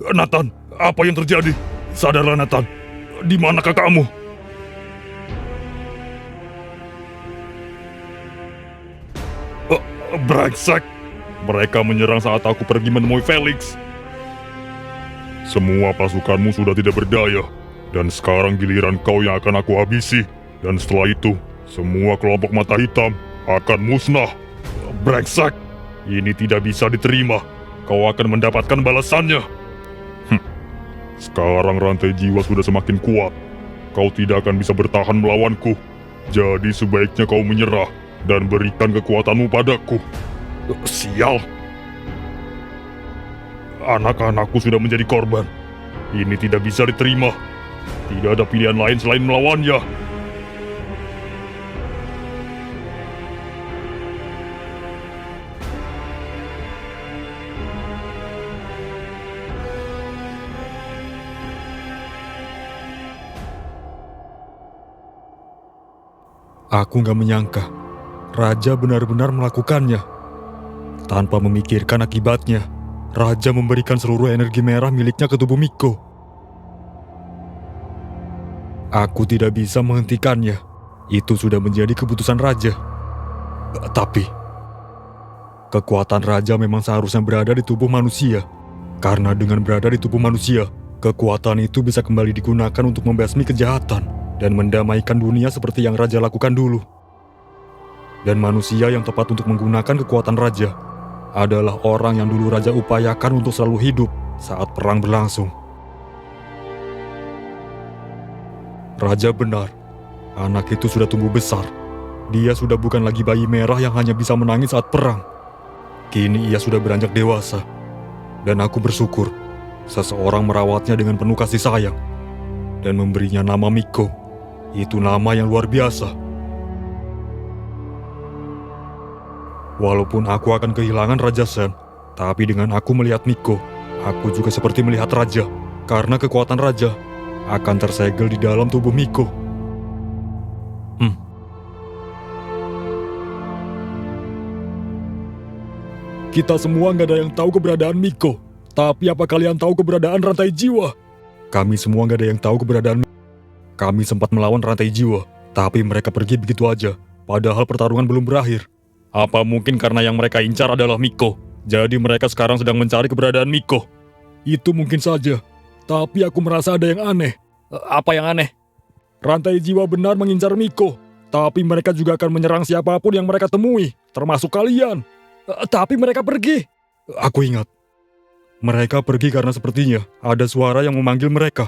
Nathan, apa yang terjadi? Sadarlah Nathan, di manakah kamu? Brengsek, mereka menyerang saat aku pergi menemui Felix. Semua pasukanmu sudah tidak berdaya, dan sekarang giliran kau yang akan aku habisi. Dan setelah itu, semua kelompok mata hitam akan musnah. Brengsek, ini tidak bisa diterima. Kau akan mendapatkan balasannya. Sekarang rantai jiwa sudah semakin kuat. Kau tidak akan bisa bertahan melawanku. Jadi sebaiknya kau menyerah dan berikan kekuatanmu padaku. Sial. Anak-anakku sudah menjadi korban. Ini tidak bisa diterima. Tidak ada pilihan lain selain melawannya. Aku nggak menyangka Raja benar-benar melakukannya. Tanpa memikirkan akibatnya, Raja memberikan seluruh energi merah miliknya ke tubuh Miko. Aku tidak bisa menghentikannya. Itu sudah menjadi keputusan Raja. Tapi, kekuatan Raja memang seharusnya berada di tubuh manusia. Karena dengan berada di tubuh manusia, kekuatan itu bisa kembali digunakan untuk membasmi kejahatan dan mendamaikan dunia seperti yang Raja lakukan dulu. Dan manusia yang tepat untuk menggunakan kekuatan Raja adalah orang yang dulu Raja upayakan untuk selalu hidup saat perang berlangsung. Raja benar, anak itu sudah tumbuh besar. Dia sudah bukan lagi bayi merah yang hanya bisa menangis saat perang. Kini ia sudah beranjak dewasa. Dan aku bersyukur seseorang merawatnya dengan penuh kasih sayang dan memberinya nama Miko. Itu nama yang luar biasa. Walaupun aku akan kehilangan Raja Sen, tapi dengan aku melihat Miko, aku juga seperti melihat Raja. Karena kekuatan Raja akan tersegel di dalam tubuh Miko. Kita semua nggak ada yang tahu keberadaan Miko. Tapi apa kalian tahu keberadaan rantai jiwa? Kami semua nggak ada yang tahu keberadaan Miko. Kami sempat melawan rantai jiwa, tapi mereka pergi begitu aja. Padahal pertarungan belum berakhir. Apa mungkin karena yang mereka incar adalah Miko? Jadi mereka sekarang sedang mencari keberadaan Miko. Itu mungkin saja. Tapi aku merasa ada yang aneh. Apa yang aneh? Rantai jiwa benar mengincar Miko. Tapi mereka juga akan menyerang siapapun yang mereka temui, termasuk kalian. Tapi mereka pergi. Aku ingat. Mereka pergi karena sepertinya ada suara yang memanggil mereka.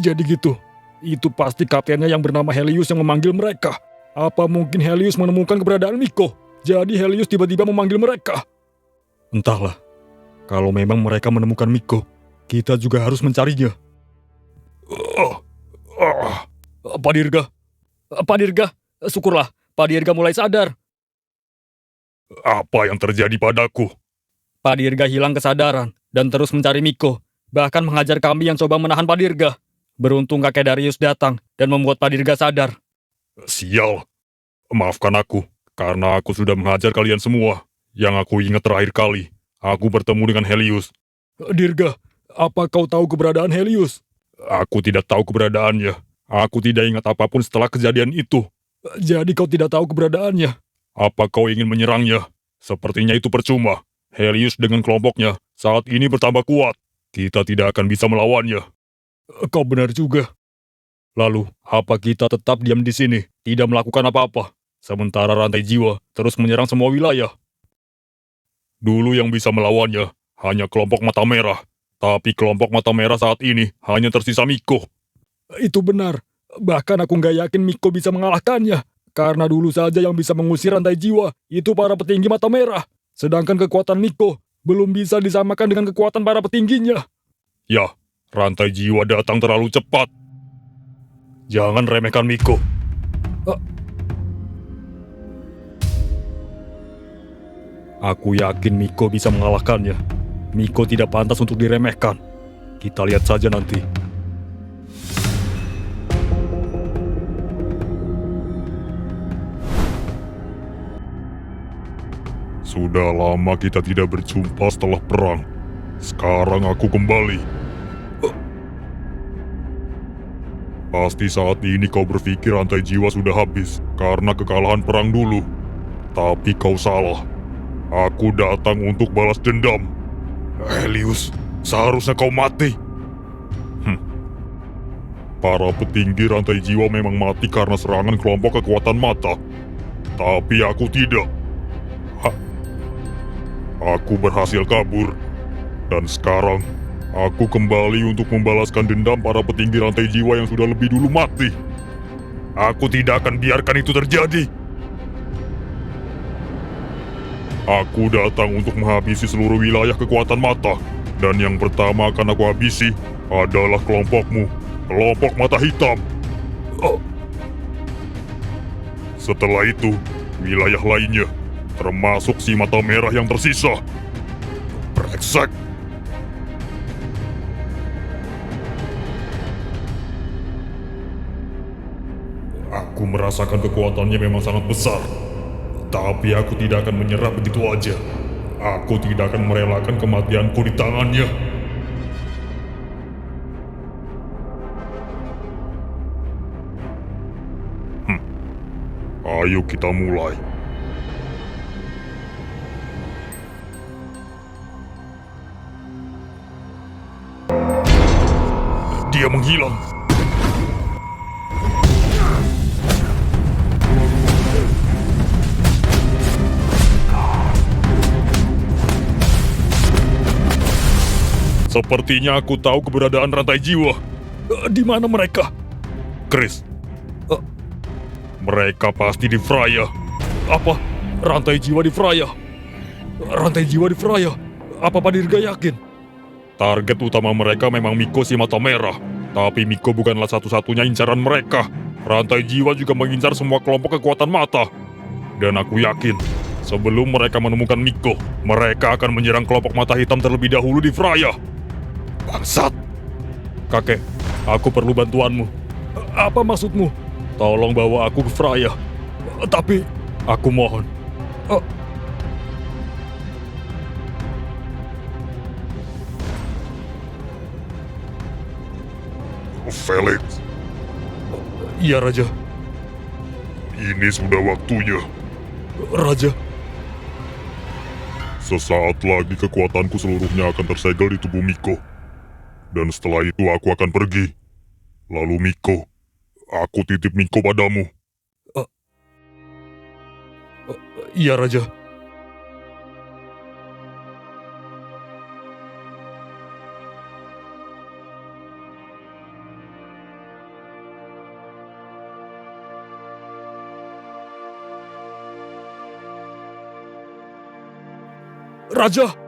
Jadi gitu. Itu pasti kaptennya yang bernama Helios yang memanggil mereka. Apa mungkin Helios menemukan keberadaan Miko? Jadi Helios tiba-tiba memanggil mereka. Entahlah. Kalau memang mereka menemukan Miko, kita juga harus mencarinya. Pak Dirga. Pak Dirga, syukurlah. Pak Dirga mulai sadar. Apa yang terjadi padaku? Pak Dirga hilang kesadaran dan terus mencari Miko. Bahkan menghajar kami yang coba menahan Pak Dirga. Beruntung kakek Darius datang dan membuat Pak Dirga sadar. Sial. Maafkan aku, karena aku sudah menghajar kalian semua. Yang aku ingat terakhir kali, aku bertemu dengan Helios. Dirga, apa kau tahu keberadaan Helios? Aku tidak tahu keberadaannya. Aku tidak ingat apapun setelah kejadian itu. Jadi kau tidak tahu keberadaannya? Apa kau ingin menyerangnya? Sepertinya itu percuma. Helios dengan kelompoknya saat ini bertambah kuat. Kita tidak akan bisa melawannya. Kau benar juga. Lalu, apa kita tetap diam di sini, tidak melakukan apa-apa, sementara rantai jiwa terus menyerang semua wilayah? Dulu yang bisa melawannya hanya kelompok mata merah. Tapi kelompok mata merah saat ini hanya tersisa Miko. Itu benar. Bahkan aku nggak yakin Miko bisa mengalahkannya. Karena dulu saja yang bisa mengusir rantai jiwa itu para petinggi mata merah. Sedangkan kekuatan Miko belum bisa disamakan dengan kekuatan para petingginya. Ya, rantai jiwa datang terlalu cepat. Jangan remehkan Miko. Aku yakin Miko bisa mengalahkannya. Miko tidak pantas untuk diremehkan. Kita lihat saja nanti. Sudah lama kita tidak berjumpa setelah perang. Sekarang aku kembali. Pasti saat ini kau berpikir rantai jiwa sudah habis karena kekalahan perang dulu. Tapi kau salah. Aku datang untuk balas dendam. Helios, seharusnya kau mati. Para petinggi rantai jiwa memang mati karena serangan kelompok kekuatan mata. Tapi aku tidak. Aku berhasil kabur. Dan sekarang, aku kembali untuk membalaskan dendam para petinggi rantai jiwa yang sudah lebih dulu mati. Aku tidak akan biarkan itu terjadi. Aku datang untuk menghabisi seluruh wilayah kekuatan mata. Dan yang pertama akan aku habisi adalah kelompokmu, kelompok mata hitam. Setelah itu, wilayah lainnya, termasuk si mata merah yang tersisa. Brengsek! Aku merasakan kekuatannya memang sangat besar. Tapi aku tidak akan menyerah begitu aja. Aku tidak akan merelakan kematianku di tangannya. Ayo kita mulai. Dia menghilang. Sepertinya aku tahu keberadaan rantai jiwa. Di mana mereka? Chris. Mereka pasti di Freya. Apa? Rantai jiwa di Freya? Rantai jiwa di Freya? Apa Pak Dirga yakin? Target utama mereka memang Miko si mata merah. Tapi Miko bukanlah satu-satunya incaran mereka. Rantai jiwa juga mengincar semua kelompok kekuatan mata. Dan aku yakin, sebelum mereka menemukan Miko, mereka akan menyerang kelompok mata hitam terlebih dahulu di Freya. Bangsat! Kakek, aku perlu bantuanmu. Apa maksudmu? Tolong bawa aku ke Freya. Tapi, aku mohon. Felix. Iya, Raja. Ini sudah waktunya. Raja. Sesaat lagi kekuatanku seluruhnya akan tersegel di tubuh Miko. Dan setelah itu aku akan pergi. Lalu Miko, aku titip Miko padamu. Iya, Raja. Raja!